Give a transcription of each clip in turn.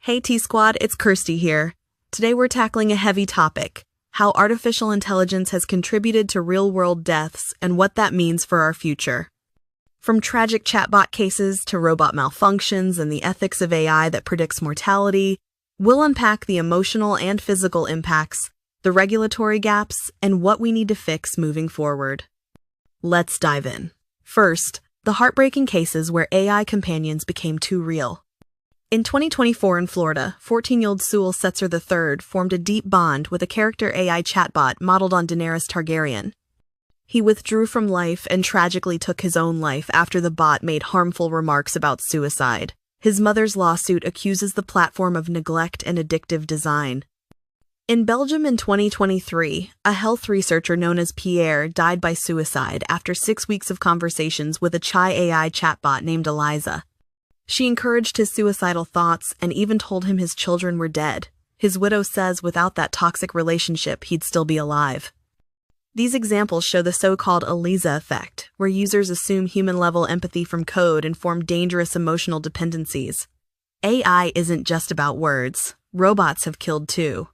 Hey T-Squad, it's Kirsty here. Today we're tackling a heavy topic, how artificial intelligence has contributed to real-world deaths and what that means for our future. From tragic chatbot cases to robot malfunctions and the ethics of AI that predicts mortality, we'll unpack the emotional and physical impacts, the regulatory gaps, and what we need to fix moving forward. Let's dive in. First, the heartbreaking cases where AI companions became too real. In 2024 in Florida, 14-year-old Sewell Setzer III formed a deep bond with a character AI chatbot modeled on Daenerys Targaryen. He withdrew from life and tragically took his own life after the bot made harmful remarks about suicide. His mother's lawsuit accuses the platform of neglect and addictive design. In Belgium in 2023, a health researcher known as Pierre died by suicide after 6 weeks of conversations with a Chai AI chatbot named Eliza. She encouraged his suicidal thoughts and even told him his children were dead. His widow says without that toxic relationship, he'd still be alive. These examples show the so-called Eliza effect, where users assume human-level empathy from code and form dangerous emotional dependencies. AI isn't just about words. Robots have killed too.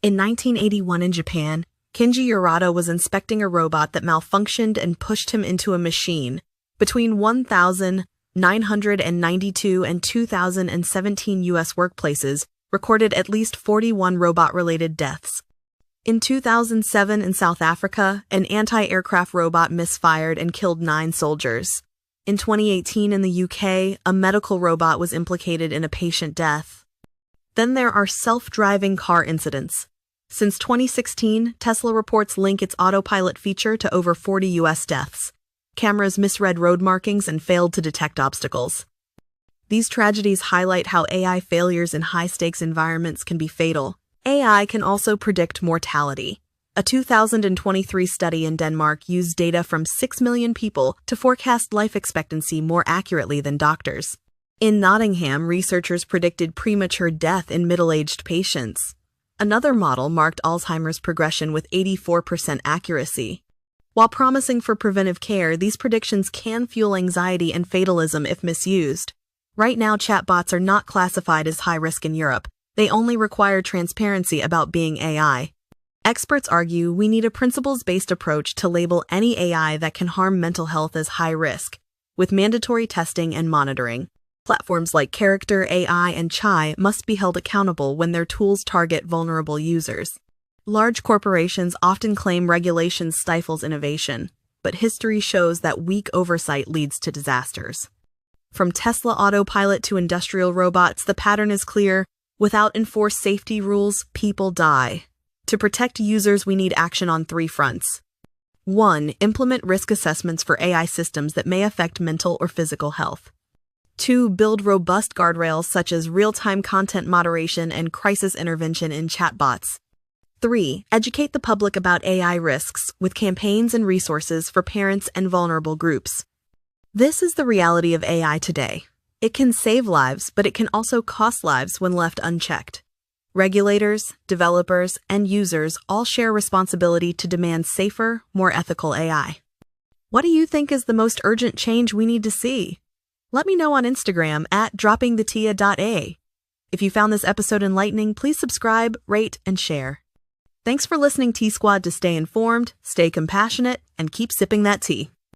In 1981 in Japan, Kenji Urata was inspecting a robot that malfunctioned and pushed him into a machine. Between 1,992 and 2,017 U.S. workplaces recorded at least 41 robot-related deaths. In 2007 in South Africa, an anti-aircraft robot misfired and killed 9 soldiers. In 2018 in the UK, a medical robot was implicated in a patient death. Then there are self-driving car incidents. Since 2016, Tesla reports link its autopilot feature to over 40 U.S. deaths. Cameras misread road markings and failed to detect obstacles. These tragedies highlight how AI failures in high-stakes environments can be fatal. AI can also predict mortality. A 2023 study in Denmark used data from 6 million people to forecast life expectancy more accurately than doctors. In Nottingham, researchers predicted premature death in middle-aged patients. Another model marked Alzheimer's progression with 84% accuracy. While promising for preventive care, these predictions can fuel anxiety and fatalism if misused. Right now, chatbots are not classified as high risk in Europe. They only require transparency about being AI. Experts argue we need a principles-based approach to label any AI that can harm mental health as high risk, with mandatory testing and monitoring. Platforms like Character AI and Chai must be held accountable when their tools target vulnerable users. Large corporations often claim regulation stifles innovation, but history shows that weak oversight leads to disasters. From Tesla Autopilot to industrial robots, the pattern is clear. Without enforced safety rules, people die. To protect users, we need action on 3 fronts. 1. Implement risk assessments for AI systems that may affect mental or physical health. 2. Build robust guardrails such as real-time content moderation and crisis intervention in chatbots. 3. Educate the public about AI risks with campaigns and resources for parents and vulnerable groups. This is the reality of AI today. It can save lives, but it can also cost lives when left unchecked. Regulators, developers, and users all share responsibility to demand safer, more ethical AI. What do you think is the most urgent change we need to see? Let me know on Instagram at droppingthetia.a. If you found this episode enlightening, please subscribe, rate, and share. Thanks for listening, T-Squad. To stay informed, stay compassionate, and keep sipping that tea.